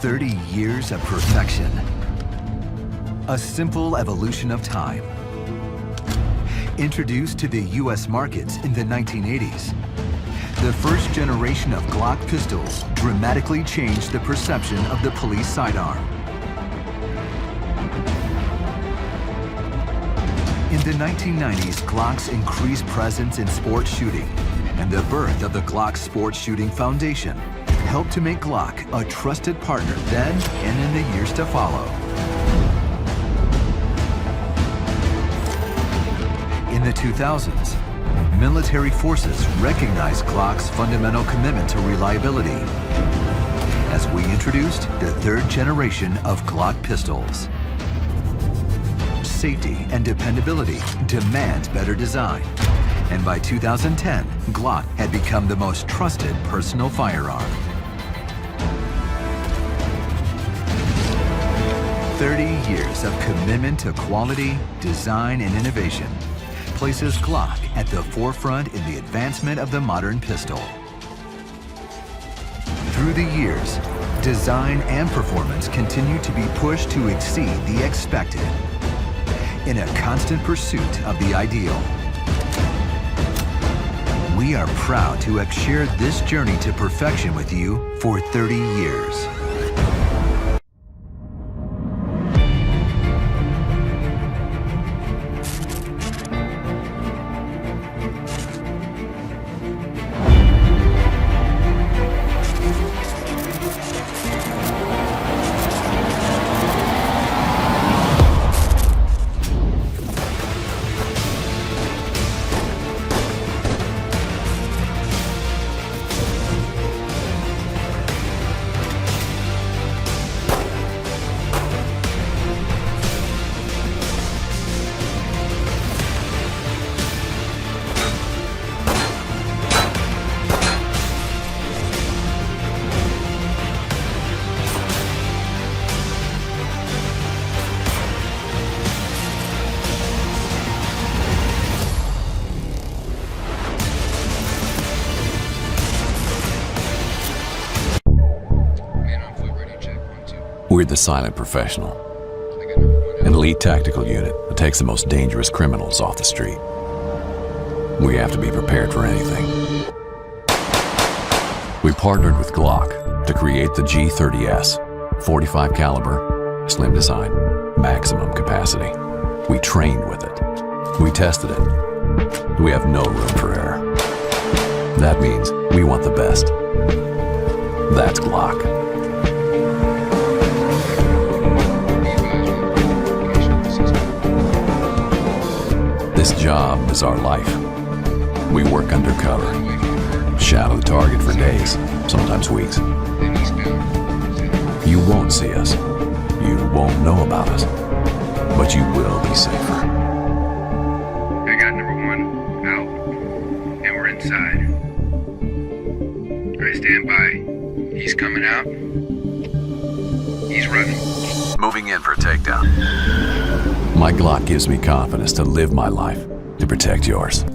30 years of perfection. A simple evolution of time. Introduced to the US markets in the 1980s, the first generation of Glock pistols dramatically changed the perception of the police sidearm. In the 1990s, Glock's increased presence in sports shooting and the birth of the Glock Sports Shooting Foundation helped to make Glock a trusted partner then and in the years to follow. In the 2000s, military forces recognized Glock's fundamental commitment to reliability as we introduced the third generation of Glock pistols. Safety and dependability demand better design, and by 2010, Glock had become the most trusted personal firearm. 30 years of commitment to quality, design, and innovation places Glock at the forefront in the advancement of the modern pistol. Through the years, design and performance continue to be pushed to exceed the expected in a constant pursuit of the ideal. We are proud to have shared this journey to perfection with you for 30 years. We're the silent professional, an elite tactical unit that takes the most dangerous criminals off the street. We have to be prepared for anything. We partnered with Glock to create the G30S, 45 caliber, slim design, maximum capacity. We trained with it. We tested it. We have no room for error. That means we want the best. That's Glock. This job is our life. We work undercover, shadow the target for days, sometimes weeks. You won't see us, you won't know about us, but you will be safer. I got number one out, and we're inside. I stand by. He's coming out. He's running. Moving in for a takedown. My Glock gives me confidence to live my life, to protect yours.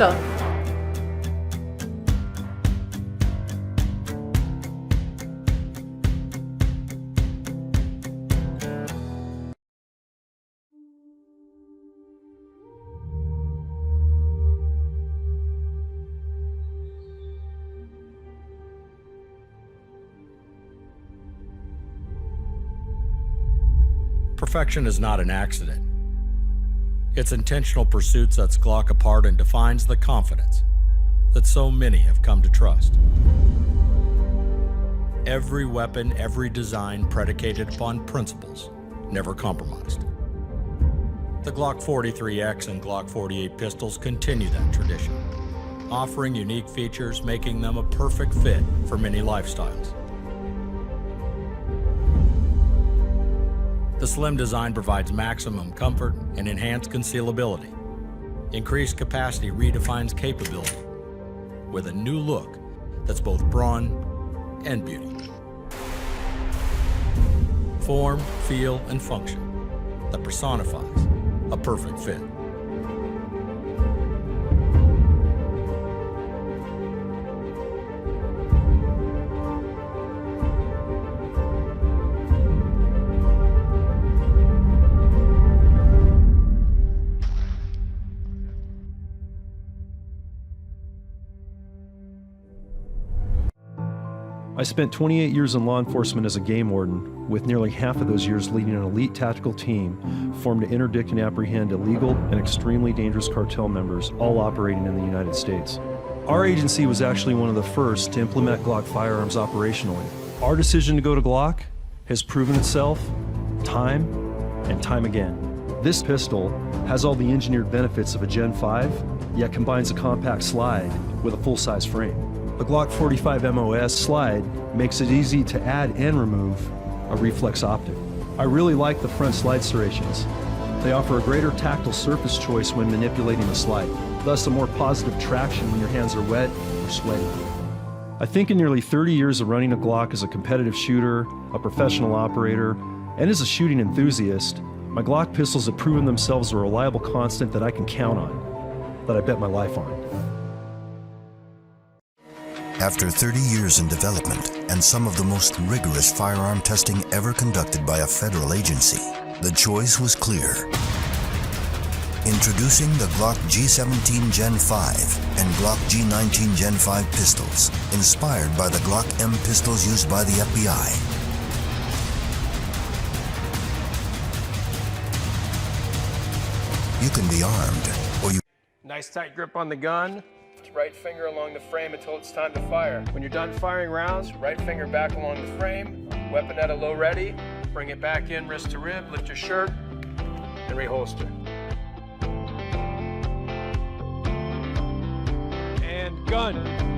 pistol. Perfection is not an accident. Its intentional pursuit sets Glock apart and defines the confidence that so many have come to trust. Every weapon, every design predicated upon principles, never compromised. The Glock 43X and Glock 48 pistols continue that tradition, offering unique features, making them a perfect fit for many lifestyles. The slim design provides maximum comfort and enhanced concealability. Increased capacity redefines capability with a new look that's both brawn and beauty. Form, feel, and function that personifies a perfect fit. I spent 28 years in law enforcement as a game warden, with nearly half of those years leading an elite tactical team formed to interdict and apprehend illegal and extremely dangerous cartel members, all operating in the United States. Our agency was actually one of the first to implement Glock firearms operationally. Our decision to go to Glock has proven itself time and time again. This pistol has all the engineered benefits of a Gen 5, yet combines a compact slide with a full-size frame. The Glock 45 MOS slide makes it easy to add and remove a reflex optic. I really like the front slide serrations. They offer a greater tactile surface choice when manipulating the slide, thus a more positive traction when your hands are wet or sweaty. I think in nearly 30 years of running a Glock as a competitive shooter, a professional operator, and as a shooting enthusiast, my Glock pistols have proven themselves a reliable constant that I can count on, that I bet my life on. After 30 years in development and some of the most rigorous firearm testing ever conducted by a federal agency, the choice was clear. Introducing the Glock G17 Gen 5 and Glock G19 Gen 5 pistols, inspired by the Glock M pistols used by the FBI. You can be armed, or you... Nice tight grip on the gun. Right finger along the frame until it's time to fire. When you're done firing rounds, right finger back along the frame, weapon at a low ready, bring it back in wrist to rib, lift your shirt, and reholster. And gun.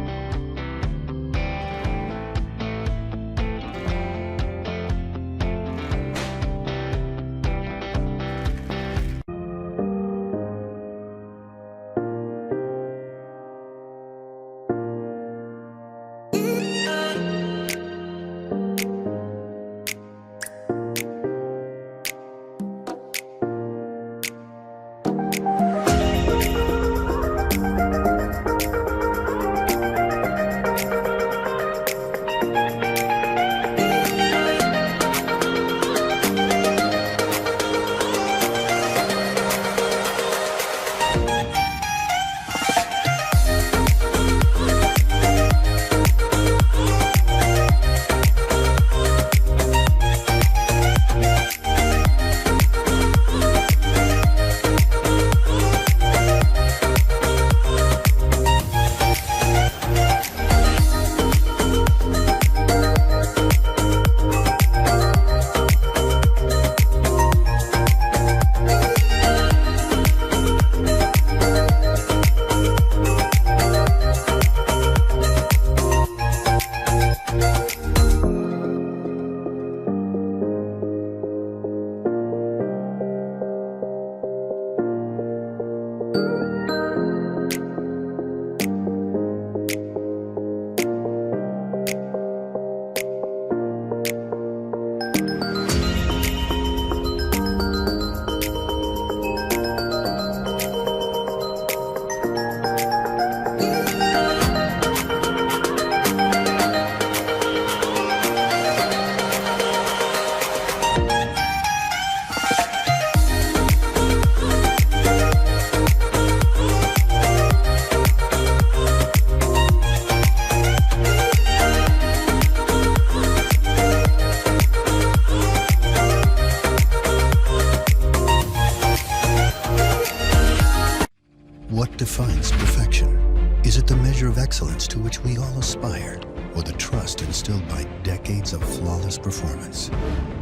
defines perfection? Is it the measure of excellence to which we all aspire, or the trust instilled by decades of flawless performance?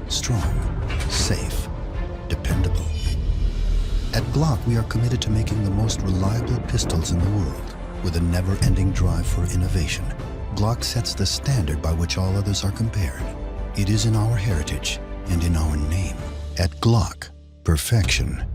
Strong, safe, dependable. At Glock, we are committed to making the most reliable pistols in the world, with a never-ending drive for innovation. Glock sets the standard by which all others are compared. It is in our heritage and in our name. At Glock, perfection